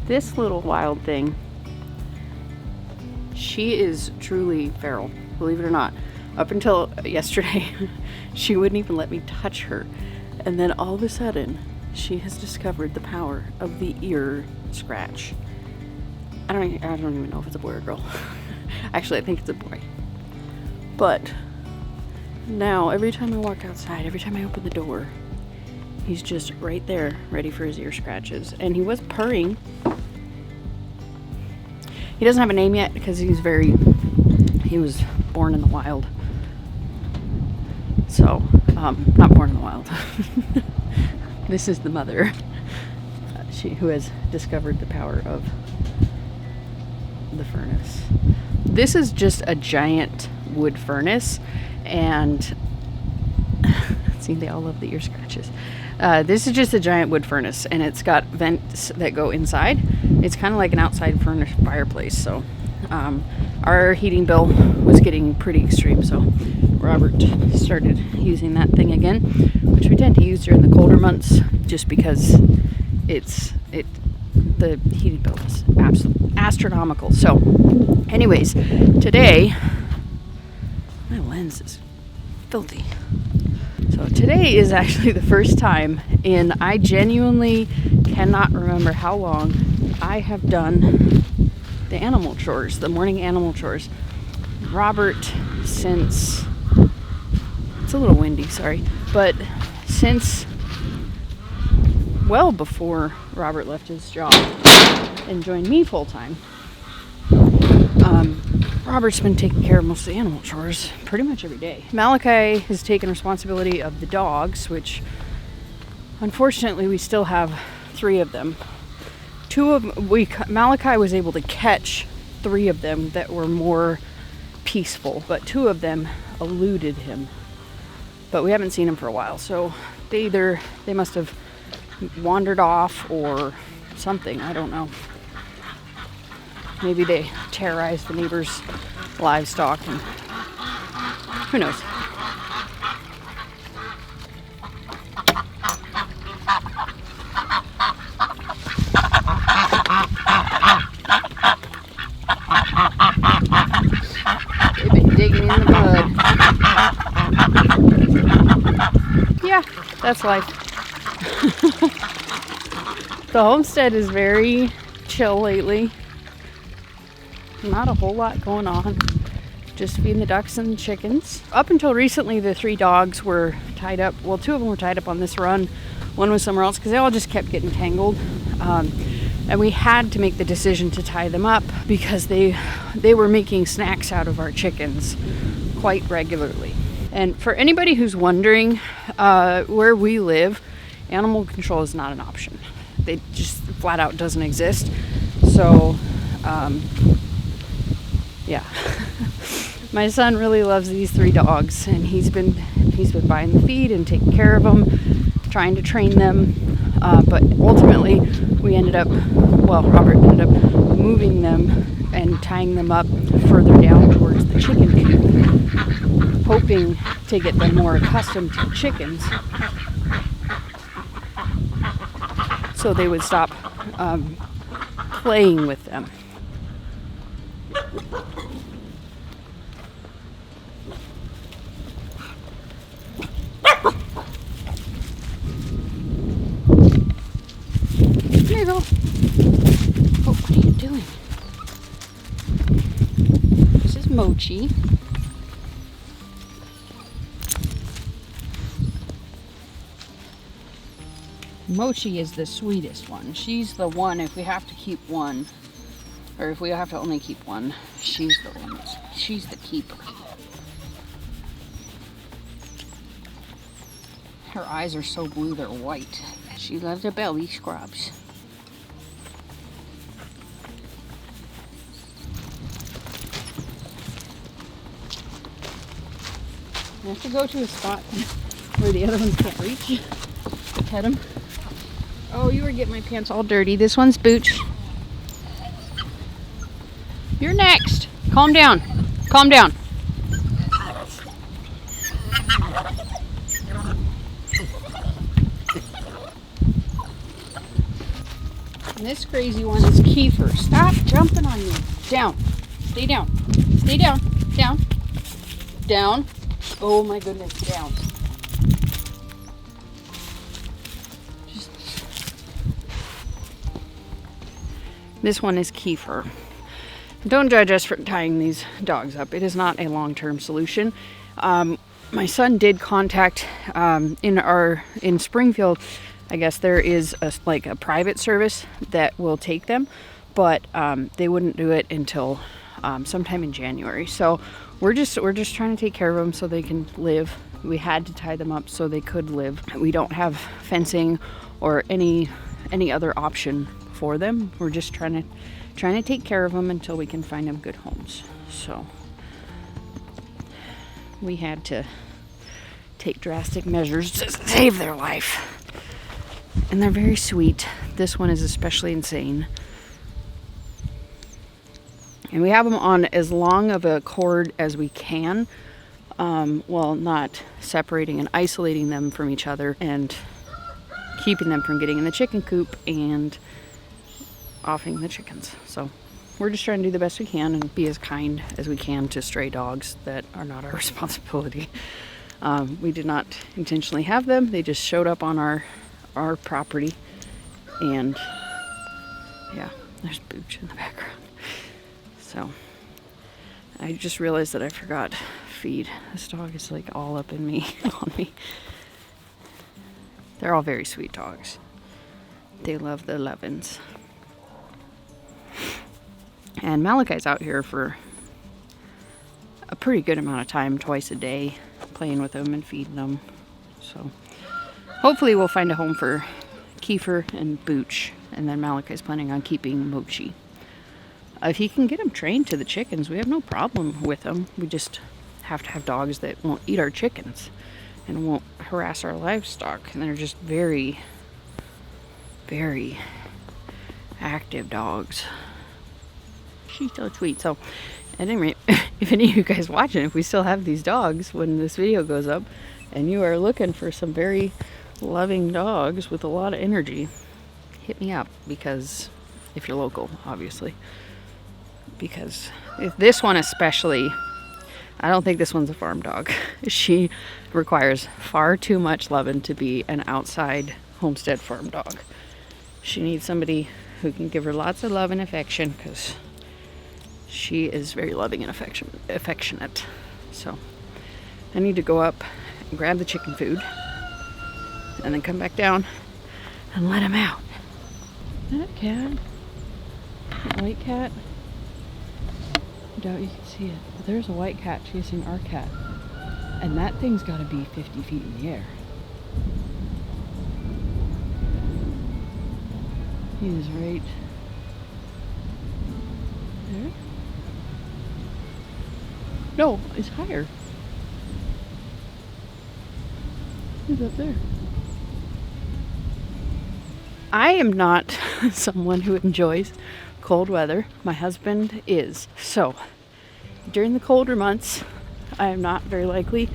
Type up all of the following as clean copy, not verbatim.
This little wild thing, she is truly feral, believe it or not. Up until yesterday, she wouldn't even let me touch her. And then all of a sudden, she has discovered the power of the ear scratch. I don't even know if it's a boy or a girl. Actually, I think it's a boy. But now, every time I walk outside, every time I open the door, he's just right there, ready for his ear scratches. And he was purring. He doesn't have a name yet because he was born in the wild. So, not born in the wild. This is the mother, who has discovered the power of the furnace. This is just a giant wood furnace, and see, they all love the ear scratches. This is just a giant wood furnace, and it's got vents that go inside. It's kind of like an outside furnace fireplace. So our heating bill was getting pretty extreme, so Robert started using that thing again, which we tend to use during the colder months, just because the heating bill is absolutely astronomical. So anyways, today, my lens is filthy. So today is actually the first time I genuinely cannot remember how long I have done the animal chores, the morning animal chores. Robert, since, it's a little windy, sorry, but since well before Robert left his job and joined me full time, Robert's been taking care of most of the animal chores pretty much every day. Malachi has taken responsibility of the dogs, which unfortunately we still have 3 of them. Malachi was able to catch 3 of them that were more peaceful, but 2 of them eluded him. But we haven't seen him for a while, so they must have wandered off or something, I don't know. Maybe they terrorized the neighbors' livestock, and who knows. They've been digging in the mud. Yeah, that's life. The homestead is very chill lately. Not a whole lot going on. Just feeding the ducks and the chickens. Up until recently, the 3 dogs were tied up. Well, 2 of them were tied up on this run. One was somewhere else because they all just kept getting tangled. And we had to make the decision to tie them up because they were making snacks out of our chickens quite regularly. And for anybody who's wondering, where we live, animal control is not an option. They just flat out doesn't exist. So, yeah. My son really loves these 3 dogs, and he's been buying the feed and taking care of them, trying to train them. But ultimately, Robert ended up moving them and tying them up further down towards the chicken coop, hoping to get them more accustomed to chickens, so they would stop playing with them. There you go. Oh, what are you doing? This is Mochi. Mochi is the sweetest one. She's the one, if we have to keep one, or if we have to only keep one, she's the one. She's the keeper. Her eyes are so blue they're white. She loves her belly scrubs. I have to go to a spot where the other ones can't reach. Pet them. Oh, you were getting my pants all dirty. This one's Booch. You're next. Calm down. Calm down. And this crazy one is Kiefer. Stop jumping on me. Down. Stay down. Stay down. Down. Down. Oh my goodness, down. This one is Kiefer. Don't judge us for tying these dogs up. It is not a long-term solution. My son did contact in Springfield. I guess there is a private service that will take them, but they wouldn't do it until sometime in January. So we're just trying to take care of them so they can live. We had to tie them up so they could live. We don't have fencing or any other option for them. We're just trying to take care of them until we can find them good homes. So we had to take drastic measures to save their life. And they're very sweet. This one is especially insane. And we have them on as long of a cord as we can, while not separating and isolating them from each other and keeping them from getting in the chicken coop and offing the chickens. So we're just trying to do the best we can and be as kind as we can to stray dogs that are not our responsibility. We did not intentionally have them. They just showed up on our property. And yeah, there's Booch in the background. So I just realized that I forgot feed. This dog is like all up in me, on me. They're all very sweet dogs. They love the lovin's. And Malachi's out here for a pretty good amount of time, twice a day, playing with them and feeding them. So hopefully we'll find a home for Kiefer and Booch, and then Malachi's planning on keeping Mochi. If he can get him trained to the chickens, we have no problem with them. We just have to have dogs that won't eat our chickens and won't harass our livestock. And they're just very, very active dogs. She's so sweet. So at any rate, if any of you guys watching, if we still have these dogs when this video goes up and you are looking for some very loving dogs with a lot of energy, hit me up, because if you're local, obviously, because if this one especially, I don't think this one's a farm dog. She requires far too much loving to be an outside homestead farm dog. She needs somebody who can give her lots of love and affection, because she is very loving and affectionate. So I need to go up and grab the chicken food and then come back down and let him out. That cat, that white cat, I doubt you can see it, but there's a white cat chasing our cat, and that thing's got to be 50 feet in the air. He is right there. No, it's higher. He's up there. I am not someone who enjoys cold weather. My husband is. So during the colder months, I am not very likely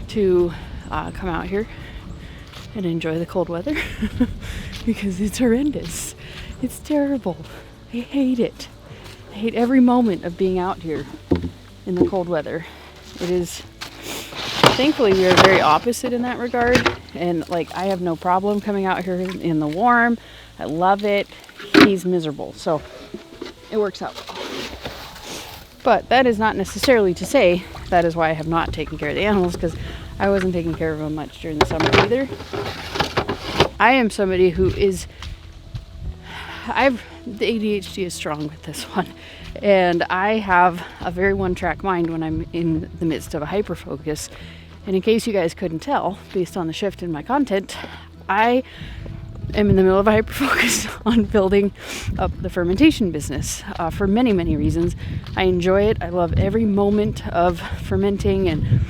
to come out here and enjoy the cold weather because it's horrendous. It's terrible. I hate it. I hate every moment of being out here in the cold weather. It is, thankfully we are very opposite in that regard, and like I have no problem coming out here in the warm. I love it. He's miserable, so it works out. But that is not necessarily to say that is why I have not taken care of the animals, because I wasn't taking care of them much during the summer either. I am somebody who is, the ADHD is strong with this one, and I have a very one-track mind when I'm in the midst of a hyper-focus. And in case you guys couldn't tell, based on the shift in my content, I am in the middle of a hyper-focus on building up the fermentation business for many, many reasons. I enjoy it. I love every moment of fermenting and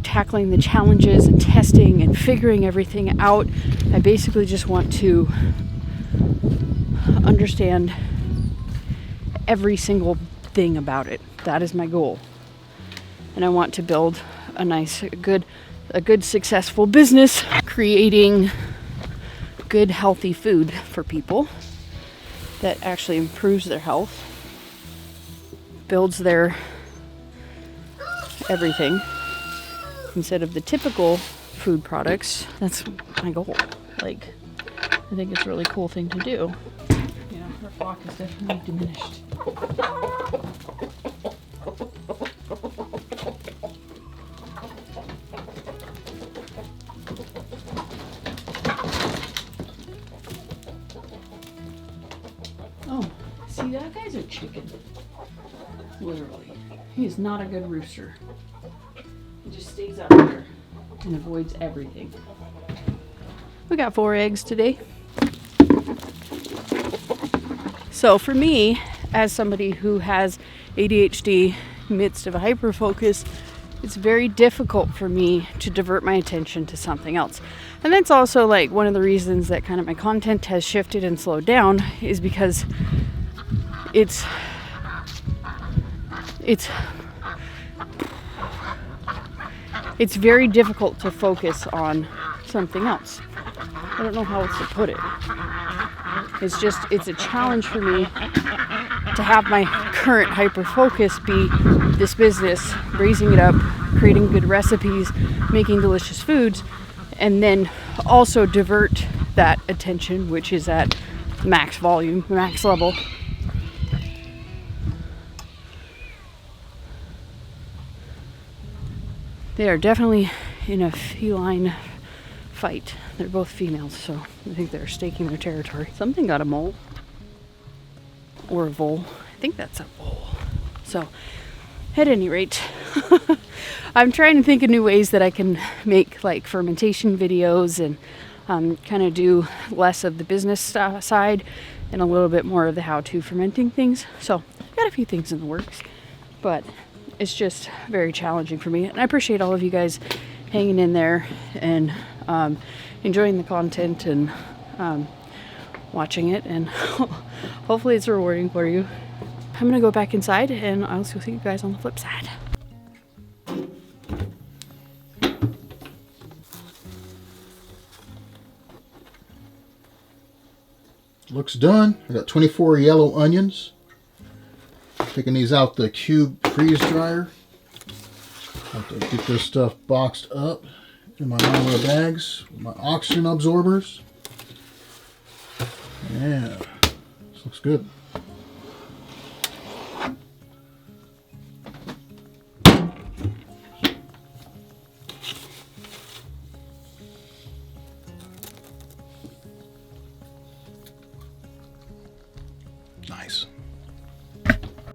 tackling the challenges and testing and figuring everything out. I basically just want to understand every single thing about it. That is my goal. And I want to build a good successful business, creating good healthy food for people that actually improves their health, builds their everything, instead of the typical food products. That's my goal. Like, I think it's a really cool thing to do. Yeah, our flock is definitely diminished. Oh, see, that guy's a chicken. Literally. He is not a good rooster. He just stays up there and avoids everything. We got 4 eggs today. So for me, as somebody who has ADHD midst of a hyperfocus, it's very difficult for me to divert my attention to something else. And that's also like one of the reasons that kind of my content has shifted and slowed down, is because it's very difficult to focus on something else. I don't know how else to put it. It's a challenge for me to have my current hyper focus be this business, raising it up, creating good recipes, making delicious foods, and then also divert that attention, which is at max volume, max level. They are definitely in a feline fight. They're both females, so I think they're staking their territory. Something got a mole. Or a vole. I think that's a vole. So, at any rate, I'm trying to think of new ways that I can make like fermentation videos and kind of do less of the business side and a little bit more of the how-to fermenting things. So, got a few things in the works, but it's just very challenging for me. And I appreciate all of you guys hanging in there and enjoying the content and watching it, and hopefully it's rewarding for you. I'm gonna go back inside and I'll see you guys on the flip side. Looks done. I got 24 yellow onions. Taking these out the cube freeze dryer. Have to get this stuff boxed up in my Mama bags with my oxygen absorbers. Yeah, this looks good. Nice.